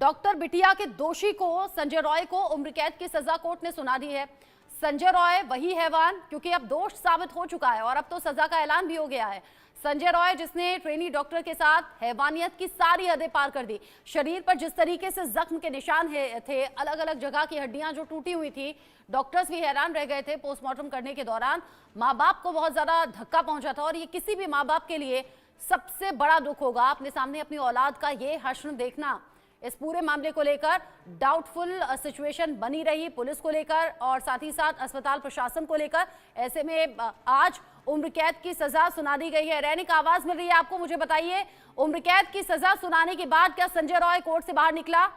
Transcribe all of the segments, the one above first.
Doctor बिटिया के दोषी को संजय रॉय को उम्र कैद की सजा कोर्ट ने सुना दी है। संजय रॉय वही हैवान, क्योंकि अब दोष साबित हो चुका है और अब तो सजा का ऐलान भी हो गया है। संजय रॉय जिसने ट्रेनी डॉक्टर के साथ हैवानियत की सारी हदें पार कर दी, शरीर पर जिस तरीके से जख्म के निशान थे, अलग अलग जगह की हड्डियां जो टूटी हुई थी, डॉक्टर्स भी हैरान रह गए थे। पोस्टमार्टम करने के दौरान माँ बाप को बहुत ज्यादा धक्का पहुंचा था और ये किसी भी माँ बाप के लिए सबसे बड़ा दुख होगा, अपने सामने अपनी औलाद का ये हश्र देखना। इस पूरे मामले को लेकर डाउटफुल सिचुएशन बनी रही पुलिस को लेकर और साथ ही साथ अस्पताल प्रशासन को लेकर। ऐसे में आज उम्र कैद की सजा सुना दी गई है। रैनिक आवाज मिल रही है आपको, मुझे बताइए, उम्र कैद की सजा सुनाने के बाद क्या संजय रॉय कोर्ट से बाहर निकला?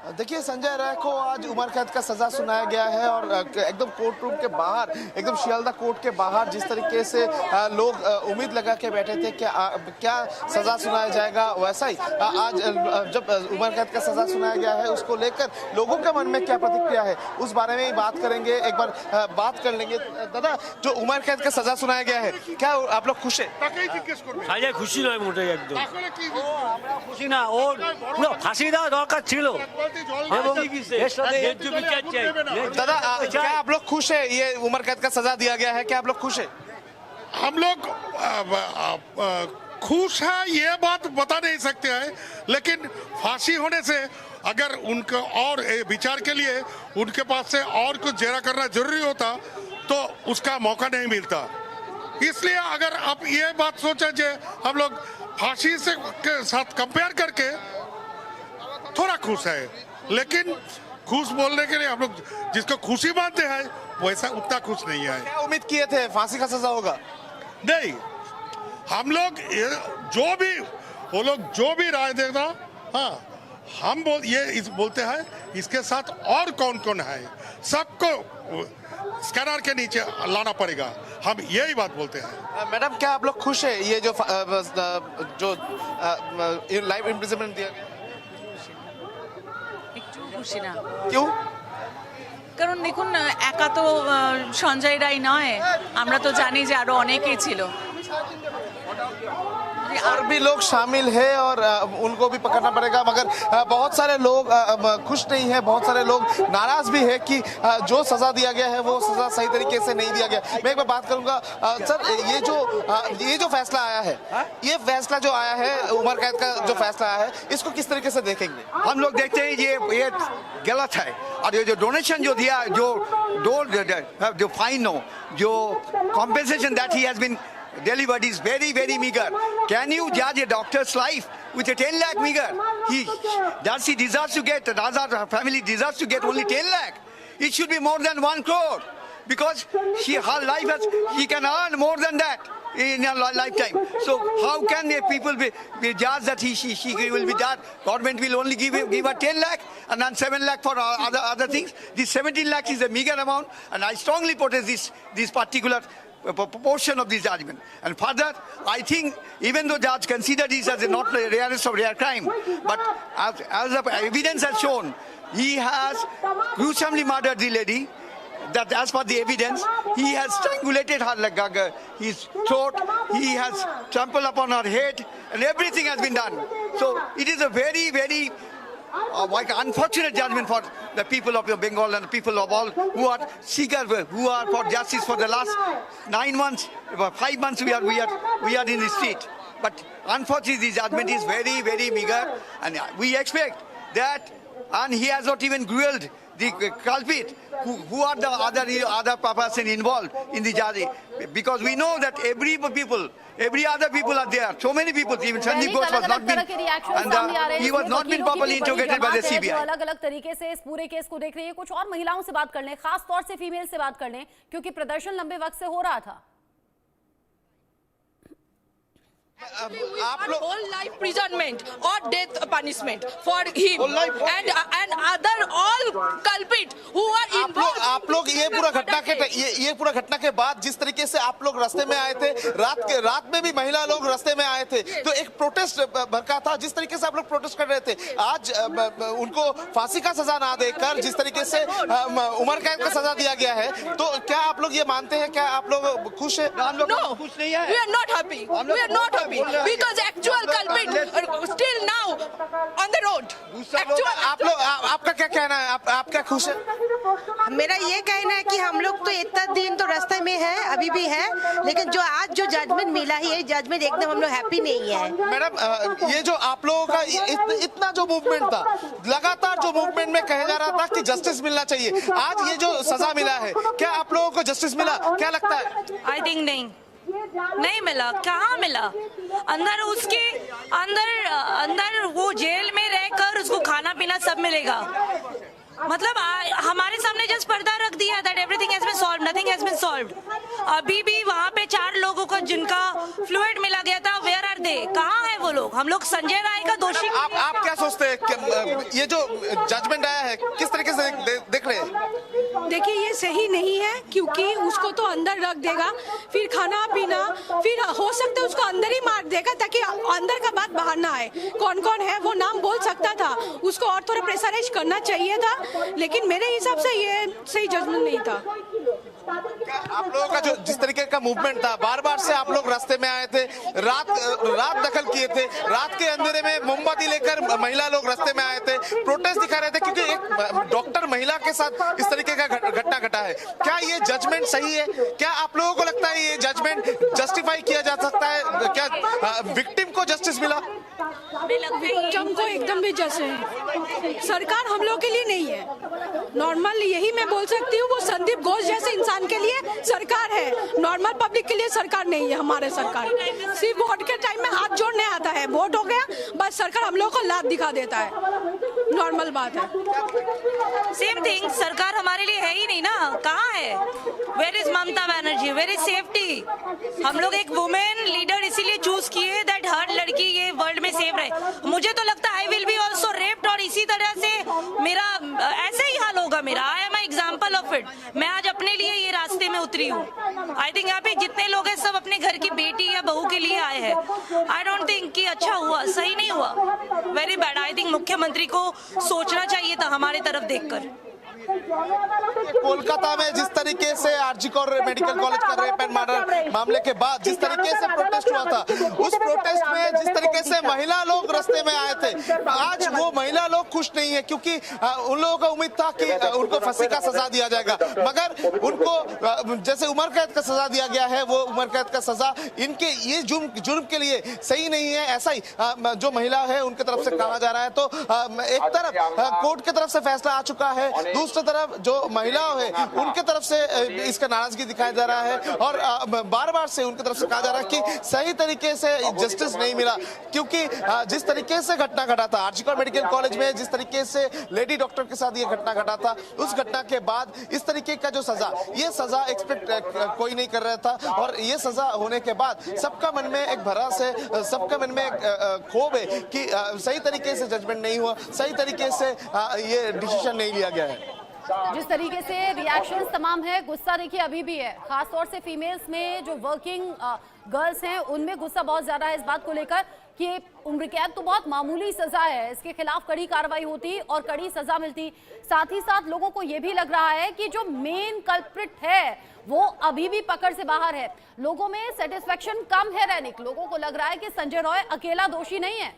देखिए, संजय राय को आज उम्र कैद का सजा सुनाया गया है और एकदम कोर्ट रूम के बाहर, एकदम शियालदा कोर्ट के बाहर जिस तरीके से लोग उम्मीद लगा के बैठे थे कि क्या सजा सुनाया जाएगा, वैसा ही आज जब उम्र कैद का सजा सुनाया गया है उसको लेकर लोगों के मन में क्या प्रतिक्रिया है उस बारे में ही बात करेंगे। एक बार बात कर लेंगे। दादा, जो उम्र कैद का सजा सुनाया गया है, क्या आप लोग खुश है? খুশি নয় মোটেই, একদম খুশি না। ওর পুরো ফাঁসি দেওয়া দরকার ছিল। दादा, क्या आप लोग खुश है? ये उम्र कैद का सजा दिया गया है, क्या आप लोग खुश है? हम लोग खुश है ये बात बता नहीं सकते हैं, लेकिन फांसी होने से अगर उनका और विचार के लिए उनके पास से और कुछ जेरा करना जरूरी होता तो उसका मौका नहीं मिलता। इसलिए अगर आप ये बात सोचे जो हम लोग फांसी से के साथ कंपेयर करके थोड़ा खुश है, लेकिन खुश बोलने के लिए हम लोग जिसको खुशी मानते हैं वैसा उतना खुश नहीं है। क्या उम्मीद किए थे फांसी का सजा होगा? नहीं, हम लोग वो लोग जो भी राय देना, हाँ, हम बोलते हैं इसके साथ और कौन कौन है सबको स्कैनर के नीचे लाना पड़ेगा, हम यही बात बोलते हैं। मैडम, क्या आप लोग खुश है ये जो लाइव इम्प्रिजनमेंट दिया गया? একটু খুশি না। क्यों? কারণ দেখুন, একা তো সঞ্জয় রায় নয়, আমরা তো জানি যে আরো অনেকেই ছিল। और भी लोग शामिल है और उनको भी पकड़ना पड़ेगा, मगर बहुत सारे लोग खुश नहीं है, बहुत सारे लोग नाराज भी है कि जो सजा दिया गया है वो सजा सही तरीके से नहीं दिया गया। मैं एक बार बात करूंगा। सर, ये जो फैसला आया है, ये फैसला जो आया है, उम्र कैद का जो फैसला आया है, इसको किस तरीके से देखेंगे? हम लोग देखते हैं ये गलत है। और ये जो डोनेशन जो दिया, जो फाइन हो, जो compensation that he has been delivered is very, very meager. Can you judge a doctor's life with a 10 lakh meager? He deserves to get, her family deserves to get only 10 lakh. It should be more than 1 crore because her life she can earn more than that in her lifetime. So how can the people be judged that she will be judged? Government will only give her 10 lakh and then 7 lakh for other things. This 17 lakhs is a meager amount, and I strongly protest this particular proportion of this judgment. And further, I think even though judge considered this as not the rarest of rare crime, but as the evidence has shown, he has gruesomely murdered the lady. That as per the evidence, he has strangulated her his throat, he has trampled upon her head, and everything has been done. So it is a very, very unfortunate judgment for the people of Bengal and the people of all who are seekers, who are for justice for the last 9 months, 5 months we are in the street. But unfortunately, the judgment is very, very meager, and we expect that, and he has not even grilled the culprit, who are the other person involved in the judging, because we know that every other people are there. So many people, even Sandeep Ghosh was not been, and he was not been properly interrogated by the CBI. अलग अलग तरीके से इस पूरे case को देख रही है। कुछ और महिलाओं से बात कर लें, खास तौर से फीमेल से बात कर लें, क्योंकि प्रदर्शन लंबे वक्त से हो रहा था। आप लोग whole life imprisonment or death punishment for him Whole life? and other all culprit who are involved. आप लोग ये पूरा घटना के ये पूरा घटना के बाद जिस तरीके से आप लोग रास्ते में आए थे, रात में भी महिला लोग रास्ते में आए थे, तो एक प्रोटेस्ट भड़का था। जिस तरीके से आप लोग प्रोटेस्ट कर रहे थे, आज उनको फांसी का सजा ना देकर जिस तरीके से उम्र कैद का सजा दिया गया है, तो क्या आप लोग ये मानते हैं, क्या आप लोग खुश हैं? हम लोग No, खुश नहीं है। we are not happy. We are not happy because actual culprit are still now on the road. आप लोग आपका क्या कहना है? आप क्या खुश है? मेरा ये कहना है कि हम लोग तो इतना दिन तो रास्ते में है, अभी भी है, लेकिन जो आज जो जजमेंट मिला है, ये जजमेंट एकदम हम लोग हैप्पी नहीं है। मैडम, ये जो आप लोगों का इतना जो मूवमेंट था, लगातार जो मूवमेंट में कहा जा रहा था कि जस्टिस मिलना चाहिए, आज ये जो सजा मिला है, क्या आप लोगों को जस्टिस मिला? क्या लगता है? आई थिंक नहीं मिला। कहाँ मिला? अंदर उसके अंदर वो जेल में रहकर उसको खाना पीना सब मिलेगा। मतलब हमारे सामने जस्ट पर्दा रख दिया that everything has been solved, nothing has been solved. अभी भी वहाँ पे 4 लोगों को जिनका फ्लूइड मिला गया था, वेयर आर दे? कहाँ है वो लोग? हम लोग संजय राय का दोषी। आप क्या सोचते हैं कि ये जो जजमेंट आया है, किस तरीके से देख रहे हैं? देखिए, ये सही नहीं है, क्योंकि उसको तो अंदर रख देगा, फिर खाना पीना, फिर हो सकता है उसको अंदर ही मार देगा ताकि अंदर का बात बाहर ना आए। कौन कौन है वो नाम बोल सकता था, उसको और थोड़ा प्रेशराइज करना चाहिए था, लेकिन मेरे हिसाब से ये सही जजमेंट नहीं था। आप लोगों का जो जिस तरीके का मूवमेंट था, बार से आप लोग रास्ते में आए थे, रात दखल किए थे, रात के अंधेरे में मोमबत्ती लेकर महिला लोग रास्ते में आए थे, प्रोटेस्ट दिखा रहे थे, क्योंकि एक डॉक्टर महिला के साथ इस तरीके का घटना घटा है। क्या ये जजमेंट सही है? क्या आप लोगों को लगता है ये जजमेंट जस्टिफाई किया जा सकता है? क्या विक्टिम को जस्टिस मिला? विक्टिम को एकदम भी जस्टिस, सरकार हम लोग के लिए नहीं है। नॉर्मल यही मैं बोल सकती हूँ, वो संदीप घोष जैसे इंसान के लिए सरकार है, नॉर्मल पब्लिक के लिए सरकार नहीं है। हमारे सरकार सिर्फ वोट के टाइम में हाथ जोड़ने आता है, वोट हो गया बस, सरकार हम लोग को लात दिखा देता है, नॉर्मल बात है। सेम थिंग, सरकार हमारे लिए है ही नहीं ना। कहाँ है? Where is Mamata Banerjee? Where is safety? हम लोग एक वुमेन लीडर इसीलिए चूज किए दैट हर लड़की ये वर्ल्ड में सेफ रहे। मुझे तो लगता है I will be also raped, और इसी तरह से मेरा ऐसे ही हाल होगा मेरा। I am example of it. मैं आज अपने लिए ये रास्ते में उतरी हूँ। आई थिंक यहाँ पे जितने लोग हैं सब अपने घर की बेटी या बहू के लिए आए हैं। आई डोंट थिंक कि अच्छा हुआ, सही नहीं हुआ, वेरी बैड। आई थिंक मुख्यमंत्री को सोचना चाहिए था हमारे तरफ देखकर। कोलकाता में जिस तरीके से आरजी कौर मेडिकल कॉलेज का रेप एंड मर्डर मामले के बाद जिस तरीके से प्रोटेस्ट हुआ था, उस प्रोटेस्ट में जिस तरीके से महिला लोग रास्ते में आए थे, आज वो महिला लोग खुश नहीं है, क्योंकि उन लोगों का उम्मीद था कि उनको फांसी का सजा दिया जाएगा, मगर उनको जैसे उम्र कैद का सजा दिया गया है, वो उम्र कैद का सजा इनके ये जुर्म के लिए सही नहीं है, ऐसा ही जो महिला है उनके तरफ से कहा जा रहा है। तो एक तरफ कोर्ट की तरफ से फैसला आ चुका है, दूसरी तरफ जो महिला है उनके तरफ से इसका नाराजगी दिखाया जा रहा है, और बार से उनकी तरफ से कहा जा रहा है कि सही तरीके से जस्टिस नहीं मिला, क्योंकि जिस तरीके से घटना घटा था आरजी कौर मेडिकल कॉलेज में, जिस तरीके से लेडी डॉक्टर के साथ ये घटना घटा था, उस घटना के बाद इस तरीके का जो सजा, ये सजा एक्सपेक्ट कोई नहीं कर रहा था, और ये सजा होने के बाद सबका मन में एक भरोस है, सबका मन में एक खोब है कि सही तरीके से जजमेंट नहीं हुआ, सही तरीके से ये डिसीजन नहीं लिया गया है। जिस तरीके से रिएक्शंस तमाम है, गुस्सा देखिए अभी भी है, खासतौर से फीमेल्स में जो वर्किंग गर्ल्स हैं उनमें गुस्सा बहुत ज्यादा है इस बात को लेकर कि उम्र कैद तो बहुत मामूली सजा है, इसके खिलाफ कड़ी कार्रवाई होती और कड़ी सजा मिलती। साथ ही साथ लोगों को यह भी लग रहा है कि जो मेन कल्प्रिट है वो अभी भी पकड़ से बाहर है। लोगों में सेटिस्फेक्शन कम है रैनिक, लोगों को लग रहा है कि संजय रॉय अकेला दोषी नहीं है।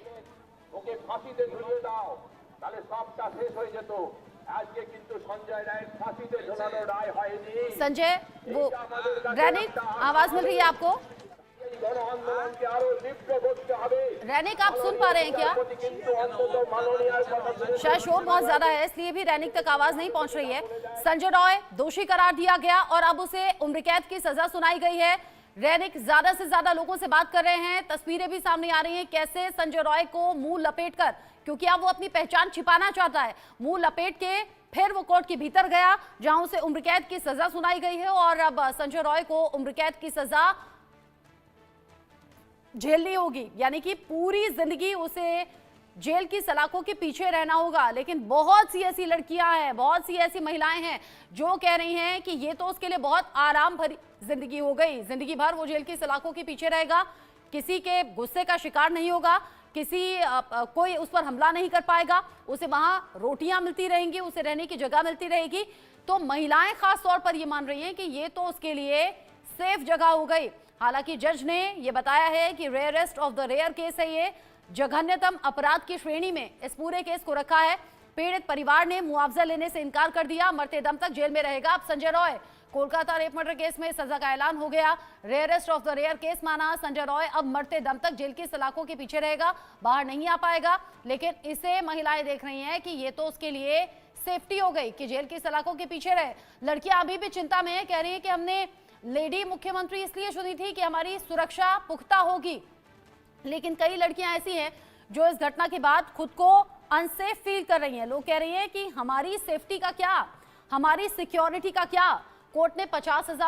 संजय, वो रैनिक आवाज मिल रही है आपको? रैनिक आप सुन पा रहे हैं क्या? शायद शोर बहुत ज्यादा है इसलिए भी रैनिक तक आवाज नहीं पहुंच रही है। संजय रॉय दोषी करार दिया गया और अब उसे उम्र कैद की सजा सुनाई गई है। रैनिक ज्यादा से ज्यादा लोगों से बात कर रहे हैं, तस्वीरें भी सामने आ रही हैं कैसे संजय रॉय को मुंह लपेटकर, क्योंकि अब वो अपनी पहचान छिपाना चाहता है, मुंह लपेट के फिर वो कोर्ट के भीतर गया जहां उसे उम्र कैद की सजा सुनाई गई है और अब संजय रॉय को उम्र कैद की सजा झेलनी होगी, यानी कि पूरी जिंदगी उसे जेल की सलाखों के पीछे रहना होगा। लेकिन बहुत सी ऐसी लड़कियां हैं, बहुत सी ऐसी महिलाएं हैं जो कह रही हैं कि ये तो उसके लिए बहुत आराम भरी जिंदगी हो गई, जिंदगी भर वो जेल की सलाखों के पीछे रहेगा, किसी के गुस्से का शिकार नहीं होगा, कोई उस पर हमला नहीं कर पाएगा, उसे वहां रोटियां मिलती रहेंगी, उसे रहने की जगह मिलती रहेगी। तो महिलाएं खास तौर पर ये मान रही हैं कि ये तो उसके लिए सेफ जगह हो गई। हालांकि जज ने ये बताया है कि rarest of the rare case है, ये जघन्यतम अपराध की श्रेणी में इस पूरे केस को रखा है। पीड़ित परिवार ने मुआवजा लेने से इनकार कर दिया, मरते दम तक जेल में रहेगा अब Sanjay Roy. Kolkata rape murder case में सजा का ऐलान हो गया, rarest of the rare case माना। संजय रॉय अब मरते दम तक जेल की सलाखों के पीछे रहेगा, बाहर नहीं आ पाएगा। लेकिन इसे महिलाएं देख रही हैं कि ये तो उसके लिए सेफ्टी हो गई कि जेल की सलाखों के पीछे रहे। लड़कियां अभी भी चिंता में है, कह रही है कि हमने लेडी मुख्यमंत्री इसलिए चुनी थी कि हमारी सुरक्षा पुख्ता होगी। लेकिन कई लड़कियां ऐसी हैं जो इस घटना के बाद खुद को अनसेफ फील कर रही हैं। लोग कह रही हैं कि हमारी सेफ्टी का क्या, हमारी सिक्योरिटी का क्या। कोर्ट ने 50,000